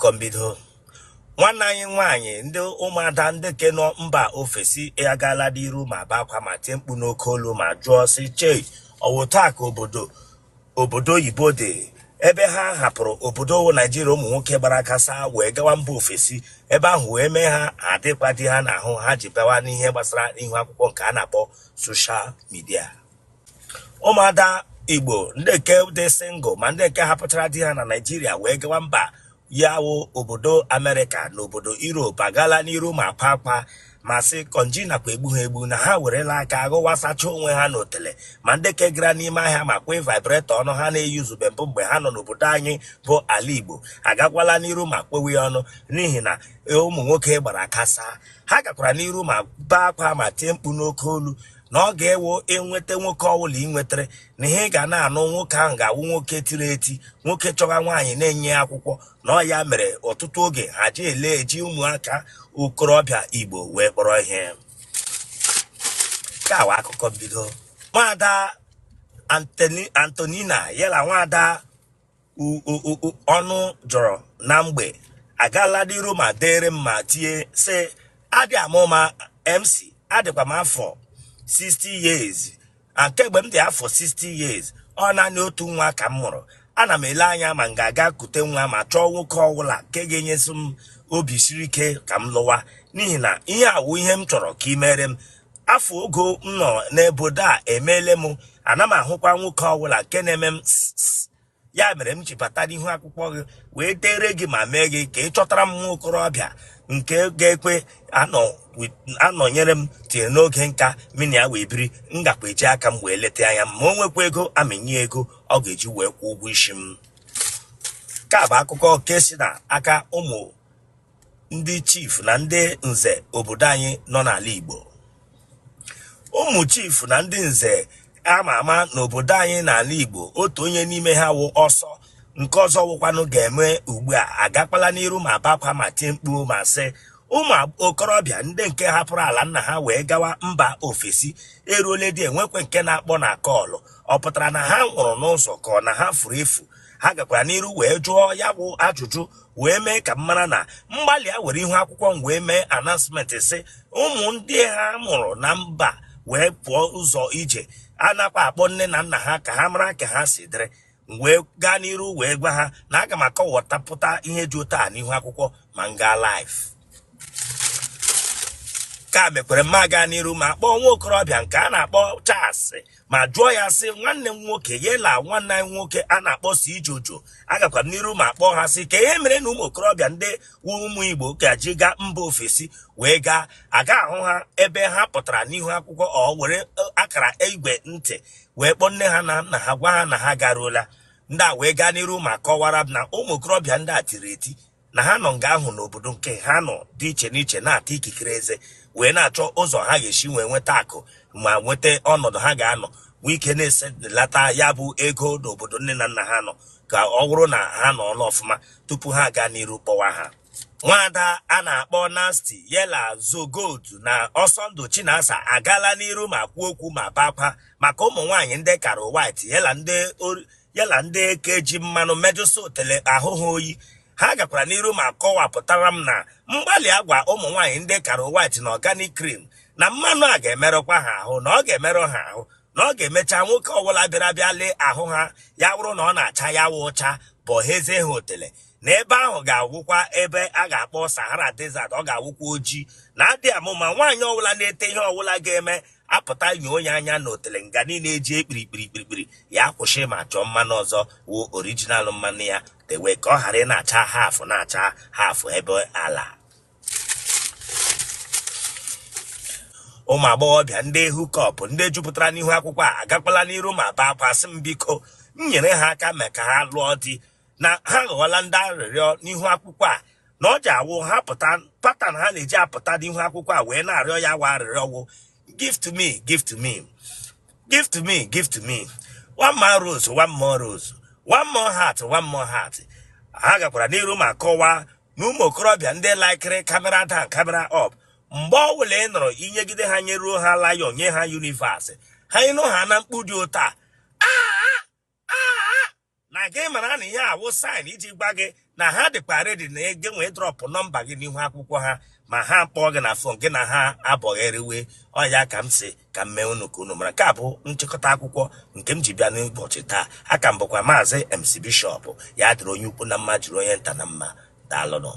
akụkọ mbido. Nwanne anyị nwaanyị ndị ụmụada ndị ke nọ mba ofesi agaala n'iru ma bakwa ma tie mkpu n'oke olu ma jụọ sị chei ọwụta ka obodo oyibo dị ebe ha hapụrụ obodo Naijiria ụmụ nwoke gbara kasa wee gawa mba ofesi ebe ahụ wee mee ha adịkwa dị ha n'ahụ ha ji bịawa n'ihe gbasara ihu akwụkwọ nke a na-akpọ soshal midia. Ụmụada Igbo ndị nke dị single ma ndị nke hapụtara di ha na Naijiria wee gawa mba ya wụ obodo Amerịka na obodo Europe agala n'iru ma akwa ma sị konji nakwa egbu ha egbu na ha werela aka agụwasacha onwe ha n'otele ma ndị ke gara n'ime ahịa ma kwe vibrator ọnụ ha na-eyuzube mbụ mgbe ha nọ n'obodo anyị bụ ala Igbo agakwala n'iru ma kwewe ya ọnụ n'ihi na ụmụ nwoke gbara kasa. Ha gakwara n'iru ma baa akwa ma tie mkpu n'oke olu na ọ ga-ewo enweta nwoke ọbụla inwetere na ihe ga na-anụ nwoke ahụ ga-awụ nwoke tiri eti nwoke chọga nwaanyị na-enye akwụkwọ na ọ ya mere ọtụtụ oge ha ji eji ụmụaka okorobịa Igbo wee kpọrọ ihe. Ka wa akụkọ bido. Nwada Antonina yela nwada ọnụ jọrọ na mgbe agala n'iru ma dere m ma tie sị adị amụma MC adịkwa m afọ 60 years nke mgbe m dị afọ 60 years ọ naanị otu nwa ka m mụrụ. Ana m ele anya ma m ga-aga kute nwa ma chọọ nwoke ọbụla nke ga-enyesi m obi siri ike ka m lụwa n'ihi na ihe awụ ihe m chọrọ ka ị mere m. Afọ ogo m nọ n'obodo a emeela m ana m ahụkwa nwoke ọbụla nke na-eme m ya mere m ji bata n'ihu akwụkwọ gị wee dere gị ma mee gị ka ị chọtara m nwa okorobịa nke ga-ekwe anọnyere m tinye n'oge nka mini ya wee biri m gakwa eji aka m wee leta anya ma o nwekwa ego amịnye ego ọ ga-eji wee kwụọ ụgwọ isi m. Ka bụ akụkọ nke si na aka ụmụ ndị chief na ndị nze obodo anyị nọ n'ala Igbo. Ụmụ chief na ndị nze ama ama n'obodo anyị n'ala Igbo otu onye n'ime ha wụ ọsọ nke ọzọ wụkwanụ ga-eme ugbu a agakwala n'iru ma bakwa ma tie mkpu ma sị ụmụ okorobịa ndị nke hapụrụ ala nna ha wee gawa mba ofesi eruole dị enwekwe nke na-akpọ na kọlụ ọ pụtara na ha nwụrụ n'ụzọ ka ọ na ha furu efu. Ha gakwara n'iru wee jụọ ya bụ ajụjụ wee mee ka m mara na mgbalị a were ihu akwụkwọ m wee mee announcement sị ụmụ ndị ha mụrụ na mba wee pụọ ụzọ ije anakwa akpọ nne na nna ha ka ha mara ka ha si dịrị wee gaa n'iru wee gwa ha na aga m akọwatapụta ihe dị otu a n'ihu akwụkwọ ma m gaa live. Ka mekwere mma gaa n'iru ma kpọọ nwa okorobịa nke a na-akpọ Charles ma jụọ ya sị nwanne m nwoke yela nwanne anyị nwoke a na-akpọ si Ijojo. Agakwara n'iru ma kpọọ ha sị ka ihe mere na ụmụ okorobịa ndị ụmụ Igbo ga-ji gaa mba ofesi wee gaa aga ahụ ha ebe ha pụtara n'ihu akwụkwọ ọ were akara igwe ntị wee kpọọ nne ha na nna ha gwa ha na ha garuola. Ndị a wee gaa n'iru ma kọwara na ụmụ okorobịa ndị a tiri eti na ha nọ nga ahụ n'obodo nke ha nọ dị iche n'iche na-ata ikikere eze wee na-achọ ụzọ ha ga-esi wee nweta akụ ma nweta ọnọdụ ha ga-anọ nwee ike na-eselata ya bụ ego n'obodo nne na nna ha nọ ka ọ bụrụ na ha nọ ọfụma tupu ha gaa n'iru kpọwa ha. Nwada a na-akpọ Nasty yela Zogold na Ọsọndụ Chinasa agala n'iru ma kwuo okwu ma bakwa maka ụmụ nwaanyị ndị kara white yela ndị keji mmanụ mejuso otele ahụ ha oyi. Ha gakwara n'iru ma kọwapụtara m na mgbalị agwa ụmụ nwaanyị ndị kara white na organic cream na mmanụ a ga-emerụkwa ha ahụ na ọ ga-emerụ ha ahụ na ọ ga-emecha nwoke ọbụla bịara bịa lee ahụ ha ya bụrụ na ọ na-acha ya wụ ụcha bụ hezie ha otele na ebe ahụ ga-awụkwa ebe a ga-akpọ Sahara Desert ọ ga-awụkwa ojii na adị amụma nwaanyị ọbụla na-ete ihe ọbụla ga-eme apụta nye onye anya na otele nga niile eji ekpirikpirikpirikpiri ya kwụsị ma chọọ mmanụ ọzọ wụ original mmanụ ya dewe ka ọ ghara ị na-acha hafụ ebe ala. Ụmụ agbọghọbịa ndị hukọp ndị jupụtara n'ihu akwụkwọ a agakwala n'iru ma baa akwa sị m biko m nyere ha aka mee ka ha lụọ di na ha ghọọla ndị arịrịọ n'ihu akwụkwọ a na ọ ji awụ ha pụta patan ha na-eji apụta n'ihu akwụkwọ a wee na-arịọ ya wa arịrịọ wụ give to me, give to me, give to me, give to me, one more rose, one more rose, one more heart, one more heart. Ha gakwara n'iru ma kọwaa na ụmụ okorobịa ndị laikiri kamera down kamera up mgbe ọ bụla ị nọrọ inyegide ha nyeruo ha lion nye ha universe ha ịnụ ha na mkpu dị ụta na gị mara na ihe awụ sign iji gwa gị na ha dịkwa ready na ege nwee drọpụ nọmba gị n'ihu akwụkwọ ha ma ha kpọọ gị na fon gị na ha abọgheriwe. Ọya ka m si ka m mee unu ka unu mara. Nke a bụ nchịkọta akwụkwọ nke m ji bịa n'ụbọchị taa. Aka m bụkwa Maazị MC Bishop, ya dịrị onye ukwu na mma jiri onye nta na mma. Daalụnụ.